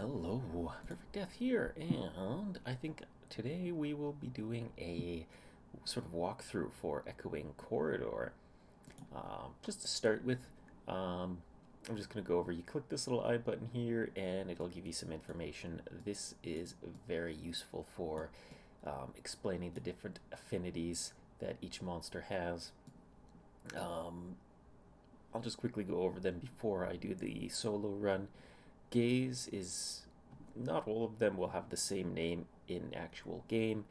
Hello, Perfect Death here, and I think today we will be doing a sort of walkthrough for Echoing Corridor. Just to start with, um, I'm just going to go over. You click this little I button here, and it'll give you some information. This is very useful for explaining the different affinities that each monster has. Um, I'll just quickly go over them before I do the solo run. Gaze is not all of them will have the same name in actual game.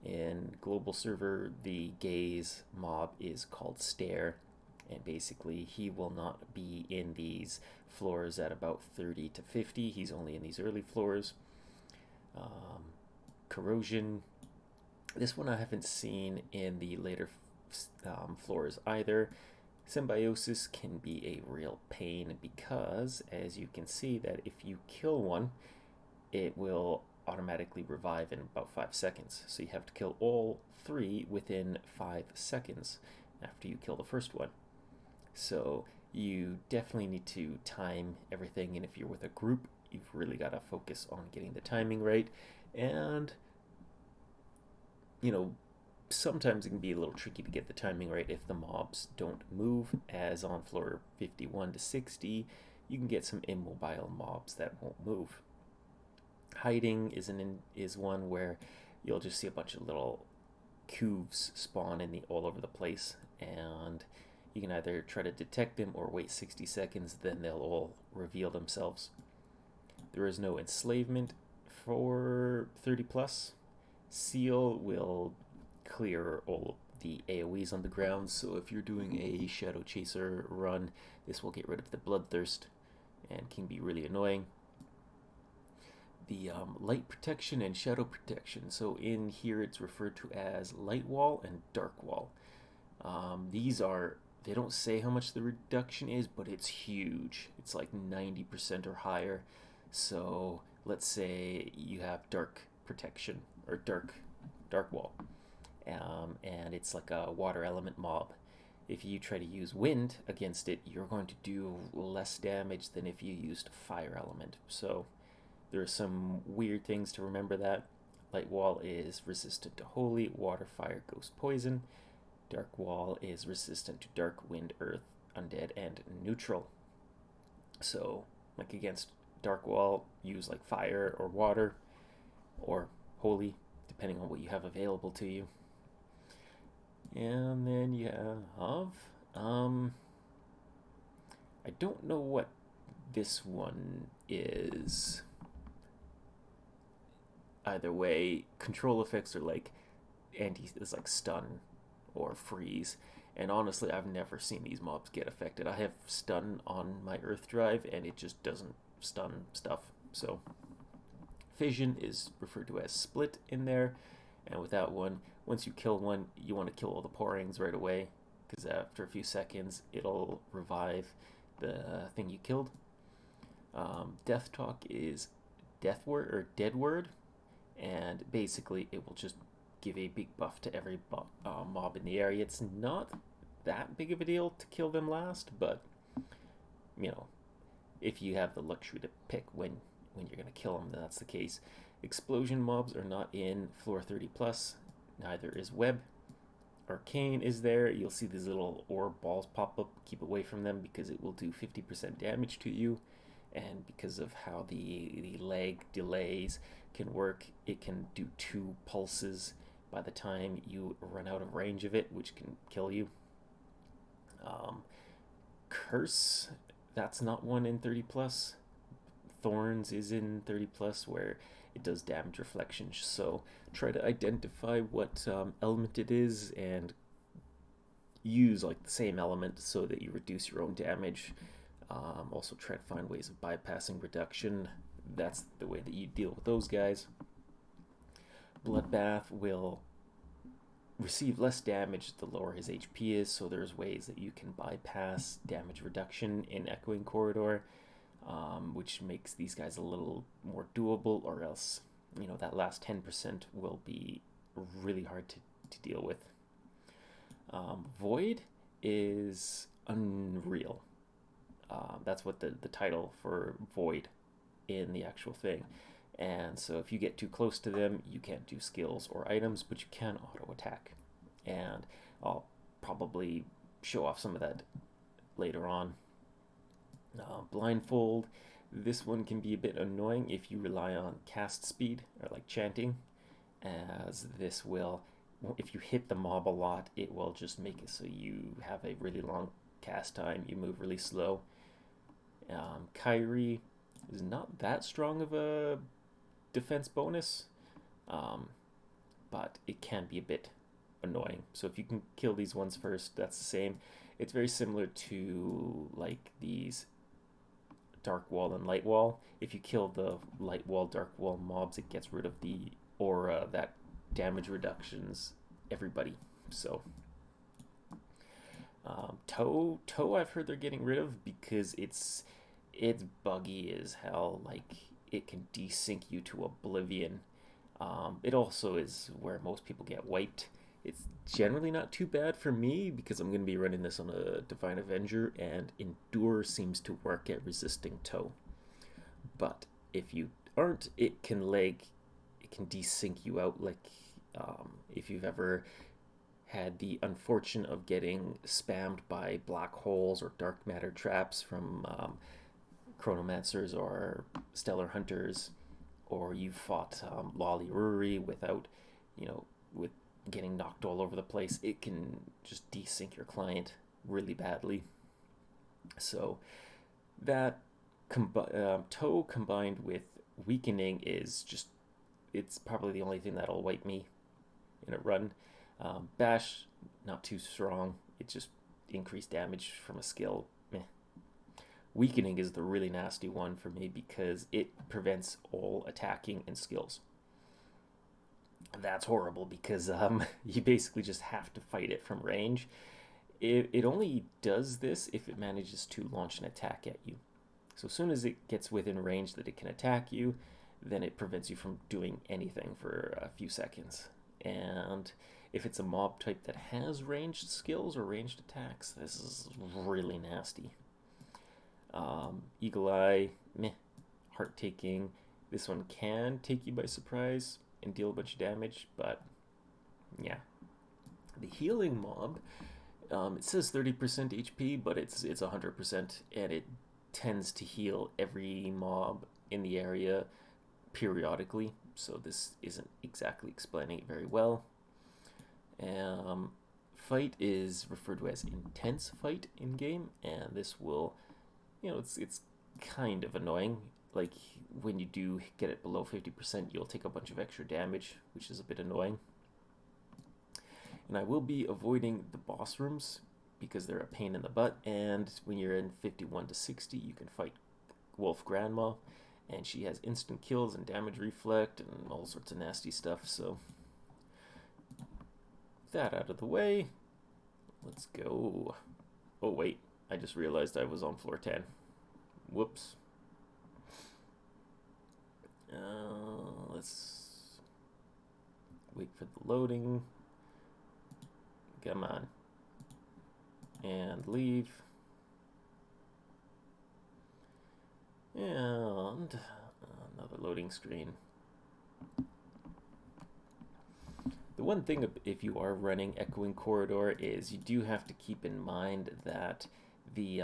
In global server, the gaze mob is called Stare, and basically he will not be in these floors at about 30 to 50. He's only in these early floors. Um, Corrosion. This one I haven't seen in the later floors either. Symbiosis can be a real pain because, as you can see, that if you kill one, it will automatically revive in about 5 seconds. So you have to kill all three within 5 seconds after you kill the first one. So you definitely need to time everything, and if you're with a group, you've really got to focus on getting the timing right. And, you know, sometimes it can be a little tricky to get the timing right if the mobs don't move, as on floor 51 to 60, you can get some immobile mobs that won't move. Hiding is one where you'll just see a bunch of little cubes spawn all over the place, and you can either try to detect them or wait 60 seconds, then they'll all reveal themselves. There is no enslavement for 30 plus. Seal will clear all the AoEs on the ground, so if you're doing a Shadow Chaser run, this will get rid of the Bloodthirst and can be really annoying. The light protection and shadow protection. So in here it's referred to as light wall and dark wall. They don't say how much the reduction is, but it's huge. It's like 90% or higher. So let's say you have dark protection or dark wall, and it's like a water element mob. If you try to use wind against it, you're going to do less damage than if you used fire element. So there are some weird things to remember that. Light wall is resistant to holy, water, fire, ghost, poison. Dark wall is resistant to dark, wind, earth, undead, and neutral. So, like against dark wall, use like fire or water or holy, depending on what you have available to you. And then you have, I don't know what this one is. Either way, control effects are like it's like stun or freeze. And honestly, I've never seen these mobs get affected. I have stun on my Earth drive, and it just doesn't stun stuff. So fission is referred to as split in there, and without one, once you kill one, you want to kill all the porings right away, because after a few seconds, it'll revive the thing you killed. Death talk is death word or dead word, and basically it will just give a big buff to every mob in the area. It's not that big of a deal to kill them last, but you know, if you have the luxury to pick when you're going to kill them, then that's the case. Explosion mobs are not in floor 30 plus. Neither is web. Arcane is there. You'll see these little orb balls pop up. Keep away from them because it will do 50% damage to you, and because of how the lag delays can work, it can do 2 pulses by the time you run out of range of it, which can kill you. Curse, that's not one in 30 plus. Thorns is in 30 plus, where it does damage reflection. So try to identify what element it is and use like the same element so that you reduce your own damage. Also try to find ways of bypassing reduction. That's the way that you deal with those guys. Bloodbath will receive less damage the lower his HP is, so there's ways that you can bypass damage reduction in Echoing Corridor, which makes these guys a little more doable, or else, you know, that last 10% will be really hard to deal with. Void is unreal. That's what the title for Void in the actual thing. And so if you get too close to them, you can't do skills or items, but you can auto attack. And I'll probably show off some of that later on. Blindfold. This one can be a bit annoying if you rely on cast speed or like chanting, as this will, if you hit the mob a lot, it will just make it so you have a really long cast time, you move really slow. Kyrie is not that strong of a defense bonus, um, but it can be a bit annoying. So if you can kill these ones first, that's the same. It's very similar to like these dark wall and light wall. If you kill the light wall, dark wall mobs, it gets rid of the aura that damage reductions everybody. So toe I've heard they're getting rid of because it's buggy as hell. Like it can desync you to oblivion. It also is where most people get wiped. It's generally not too bad for me because I'm going to be running this on a Divine Avenger, and Endure seems to work at resisting toe. But if you aren't, it can desync you out. Like if you've ever had the unfortune of getting spammed by black holes or dark matter traps from chronomancers or stellar hunters, or you've fought Lolly Ruri without, with getting knocked all over the place, it can just desync your client really badly. So that toe combined with weakening is just, it's probably the only thing that'll wipe me in a run. Bash, not too strong. It just increased damage from a skill. Meh. Weakening is the really nasty one for me because it prevents all attacking and skills. And that's horrible because you basically just have to fight it from range. It only does this if it manages to launch an attack at you. So as soon as it gets within range that it can attack you, then it prevents you from doing anything for a few seconds. And if it's a mob type that has ranged skills or ranged attacks, this is really nasty. Eagle Eye, meh. Heart Taking. This one can take you by surprise and deal a bunch of damage, but yeah. The Healing Mob, it says 30% HP, but it's 100%, and it tends to heal every mob in the area periodically, so this isn't exactly explaining it very well. Fight is referred to as intense fight in game, and this will, it's kind of annoying. Like when you do get it below 50%, you'll take a bunch of extra damage, which is a bit annoying. And I will be avoiding the boss rooms because they're a pain in the butt, and when you're in 51 to 60, you can fight Wolf Grandma, and she has instant kills and damage reflect and all sorts of nasty stuff. So that out of the way, let's go. Oh wait, I just realized I was on floor 10. Whoops. Let's wait for the loading. Come on. And leave. And another loading screen. The one thing, if you are running Echoing Corridor, is you do have to keep in mind that the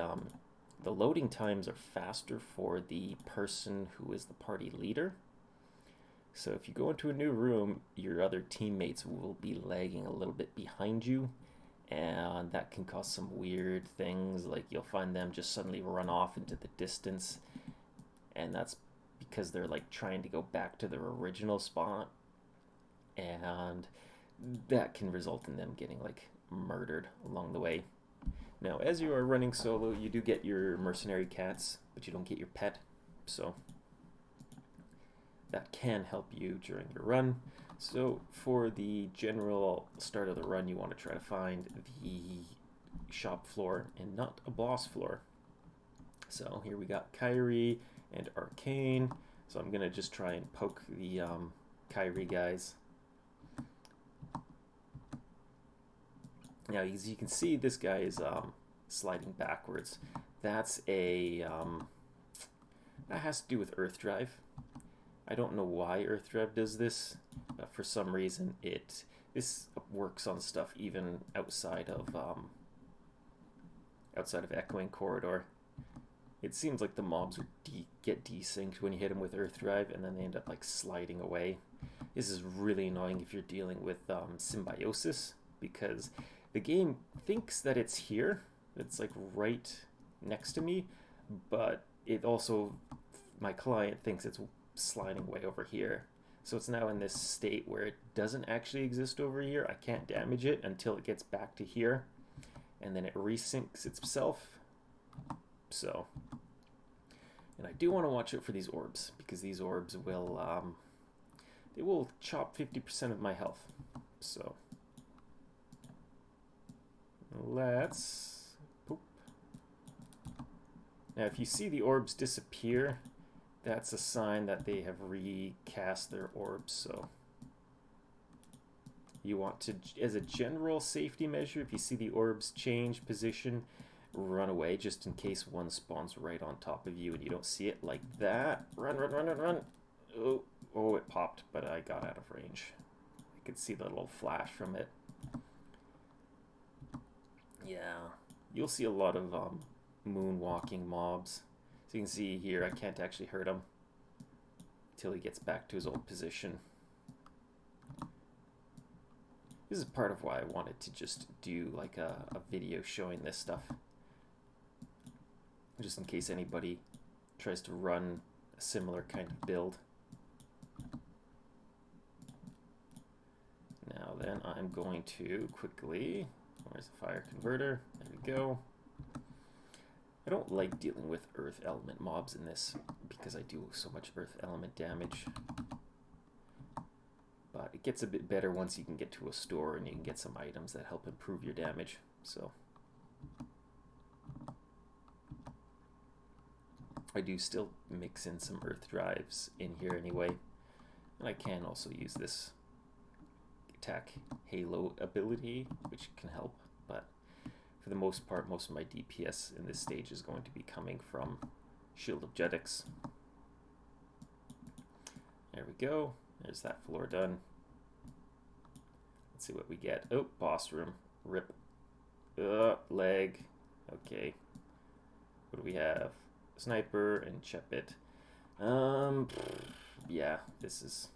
loading times are faster for the person who is the party leader. So if you go into a new room, your other teammates will be lagging a little bit behind you, and that can cause some weird things, like you'll find them just suddenly run off into the distance, and that's because they're like trying to go back to their original spot, and that can result in them getting like murdered along the way. Now, as you are running solo, you do get your mercenary cats, but you don't get your pet, so that can help you during your run. So for the general start of the run, you want to try to find the shop floor and not a boss floor. So here we got Kyrie and Arcane. So I'm going to just try and poke the Kyrie guys. Now, as you can see, this guy is sliding backwards. That's a That has to do with Earth Drive. I don't know why Earth Drive does this. For some reason, this works on stuff even outside of Echoing Corridor. It seems like the mobs get desynced when you hit them with Earth Drive, and then they end up like sliding away. This is really annoying if you're dealing with Symbiosis, because the game thinks that it's here. It's like right next to me, but it also, my client thinks it's sliding way over here. So it's now in this state where it doesn't actually exist over here. I can't damage it until it gets back to here, and then it resyncs itself. So, and I do want to watch out for these orbs, because these orbs will they will chop 50% of my health. So let's poop. Now if you see the orbs disappear, that's a sign that they have recast their orbs. So you want to, as a general safety measure, if you see the orbs change position, run away, just in case one spawns right on top of you and you don't see it, like that. Run, run, run, run, run. Oh, it popped, but I got out of range. I could see the little flash from it. Yeah, you'll see a lot of moonwalking mobs. So you can see here, I can't actually hurt him until he gets back to his old position. This is part of why I wanted to just do like a video showing this stuff. Just in case anybody tries to run a similar kind of build. Now then, I'm going to quickly, where's the fire converter? There we go. I don't like dealing with earth element mobs in this because I do so much earth element damage. But it gets a bit better once you can get to a store and you can get some items that help improve your damage. So I do still mix in some earth drives in here anyway. And I can also use this attack halo ability, which can help, but for the most part, most of my DPS in this stage is going to be coming from Shield of Jetix. There we go. There's that floor done. Let's see what we get. Oh, boss room. Rip. Leg. Okay. What do we have? Sniper and Chepit. Yeah, this is...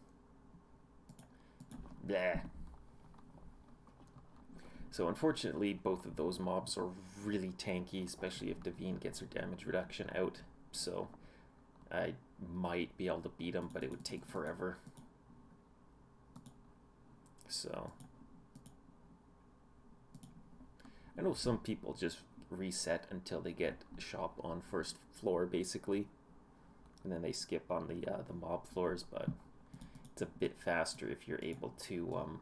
Bleh. So unfortunately, both of those mobs are really tanky, especially if Devine gets her damage reduction out. So I might be able to beat him, but it would take forever. So I know some people just reset until they get shop on first floor, basically, and then they skip on the mob floors. But it's a bit faster if you're able to.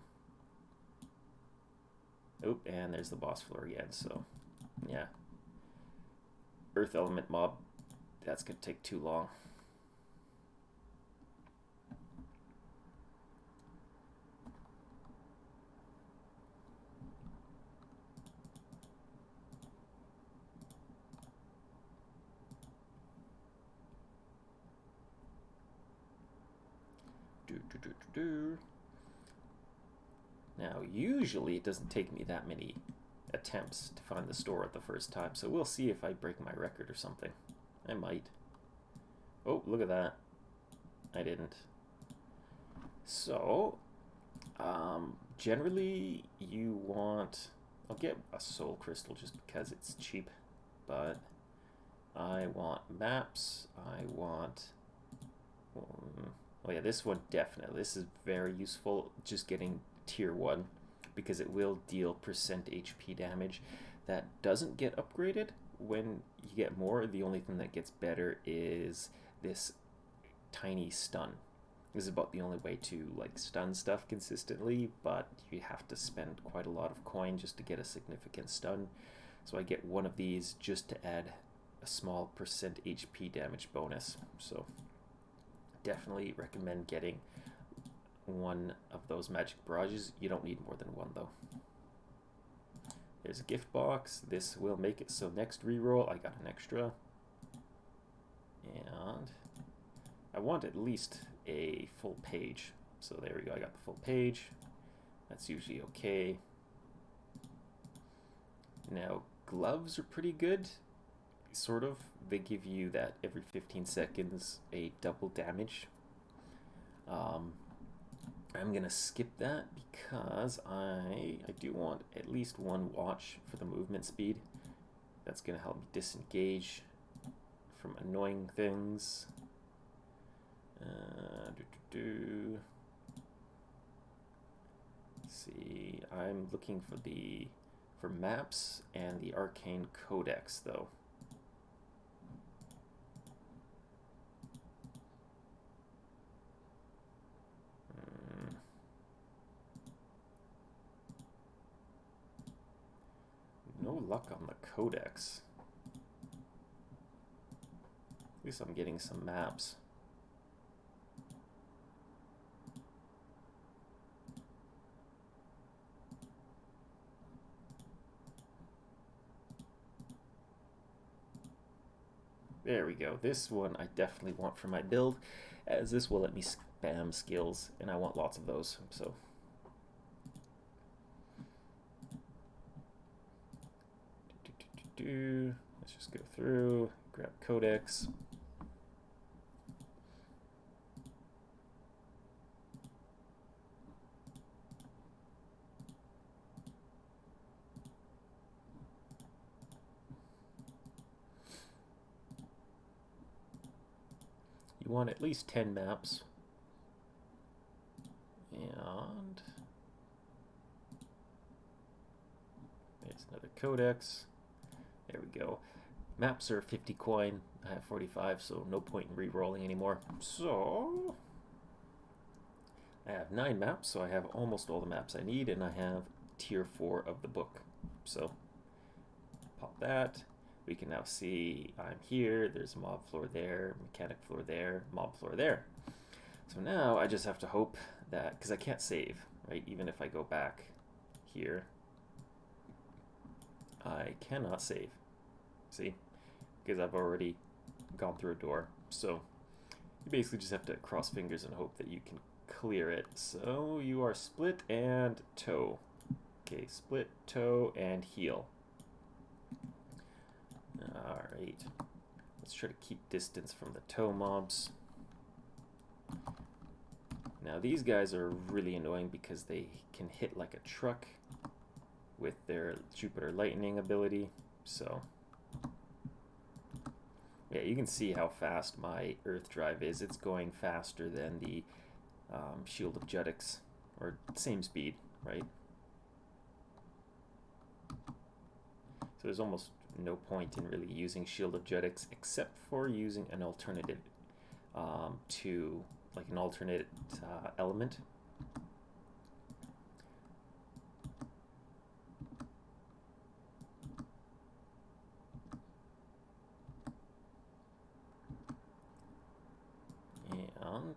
Oh, and there's the boss floor again. So yeah, earth element mob. That's gonna take too long. Now, usually it doesn't take me that many attempts to find the store at the first time, so we'll see if I break my record or something. I might. Oh, look at that. I didn't. So, generally you want... I'll get a soul crystal just because it's cheap, but I want maps, I want... Oh yeah, this one definitely. This is very useful, just getting tier 1, because it will deal percent HP damage. That doesn't get upgraded when you get more. The only thing that gets better is this tiny stun. This is about the only way to like stun stuff consistently, but you have to spend quite a lot of coin just to get a significant stun. So I get one of these just to add a small percent HP damage bonus. So definitely recommend getting one of those magic barrages. You don't need more than one though. There's a gift box. This will make it so next reroll I got an extra. And want at least a full page. So there we go, I got the full page. That's usually okay. Now, gloves are pretty good, sort of. They give you that every 15 seconds a double damage. I'm gonna skip that because I do want at least one watch for the movement speed. That's gonna help me disengage from annoying things. Let's see, I'm looking for maps and the arcane codex though. No luck on the codex. At least I'm getting some maps. There we go. This one I definitely want for my build, as this will let me spam skills, and I want lots of those, so. Let's just go through, grab codex. You want at least 10 maps. And there's another codex. There we go. Maps are 50 coin. I have 45, so no point in re-rolling anymore. So I have 9 maps, so I have almost all the maps I need, and I have tier 4 of the book. So pop that. We can now see I'm here, there's a mob floor there, mechanic floor there, mob floor there. So now I just have to hope that, because I can't save, right? Even if I go back here, I cannot save. See? Because I've already gone through a door. So you basically just have to cross fingers and hope that you can clear it. So you are split and toe. Okay, split, toe, and heal. Alright, let's try to keep distance from the toe mobs. Now these guys are really annoying because they can hit like a truck with their Jupiter Lightning ability. So yeah, you can see how fast my Earth Drive is. It's going faster than the Shield of Judex, or same speed, right? So there's almost no point in really using Shield of Judex except for using an alternative to, like an alternate element. And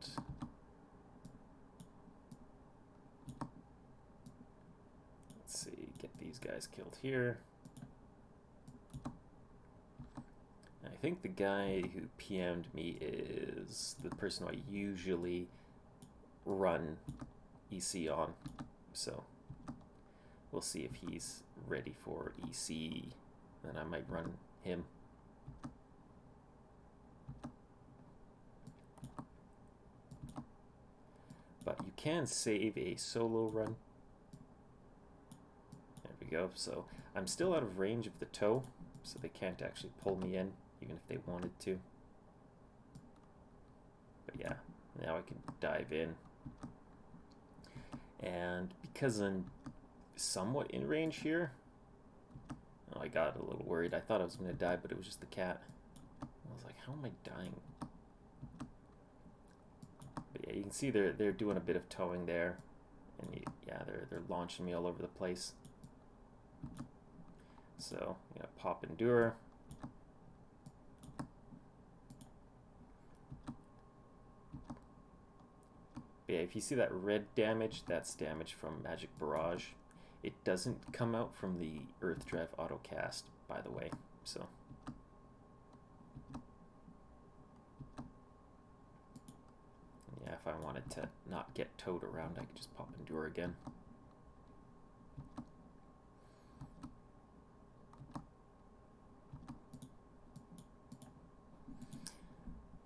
let's see, get these guys killed here. I think the guy who PM'd me is the person who I usually run EC on, so we'll see if he's ready for EC, then I might run him. But you can save a solo run. There we go. So I'm still out of range of the toe, so they can't actually pull me in, even if they wanted to. But yeah, now I can dive in. And because I'm somewhat in range here, oh, I got a little worried. I thought I was going to die, but it was just the cat. I was like, how am I dying? But yeah, you can see they're doing a bit of towing there, and yeah, they're launching me all over the place. So I'm gonna pop endure. But yeah, if you see that red damage, that's damage from Magic Barrage. It doesn't come out from the Earth Drive autocast, by the way. So if I wanted to not get towed around, I could just pop Endure again.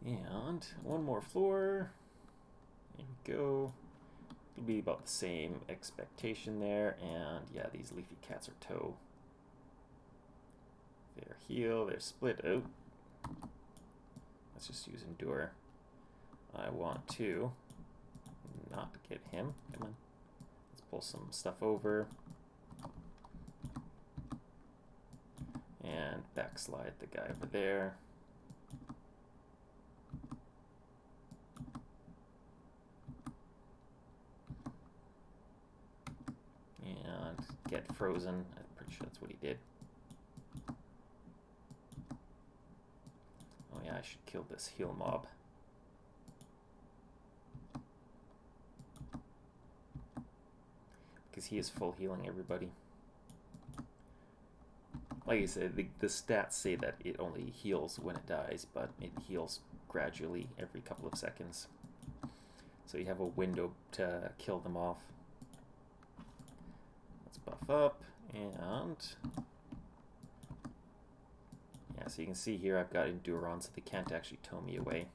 And one more floor. There we go. It'll be about the same expectation there. And yeah, these leafy cats are tow. They're heal, they're split out. Let's just use Endure. I want to not get him. Come on. Let's pull some stuff over. And backslide the guy over there. And get frozen. I'm pretty sure that's what he did. Oh yeah, I should kill this heal mob. Because he is full healing everybody. Like I said, the stats say that it only heals when it dies, but it heals gradually every couple of seconds. So you have a window to kill them off. Let's buff up, and yeah, so you can see here I've got Endure on, so they can't actually tow me away.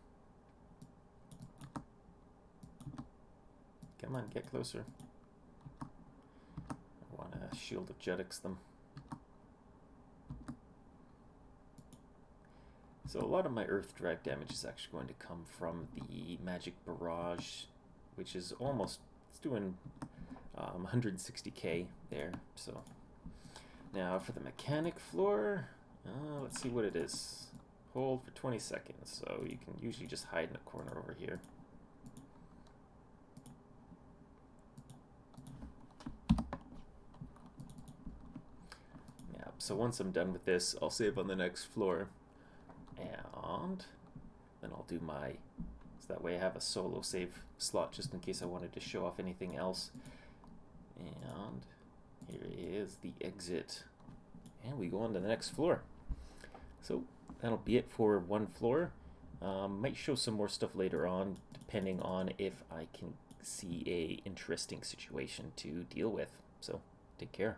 Come on, get closer. I want to Shield of Judex them. So a lot of my Earth Drive damage is actually going to come from the Magic Barrage, which is almost, it's doing 160k there. So now for the mechanic floor, let's see what it is. Hold for 20 seconds, so you can usually just hide in a corner over here. Yeah, so once I'm done with this, I'll save on the next floor. And then I'll do my, so that way I have a solo save slot just in case I wanted to show off anything else. And here is the exit. And we go on to the next floor. So that'll be it for one floor. Might show some more stuff later on, depending on if I can see a interesting situation to deal with. So take care.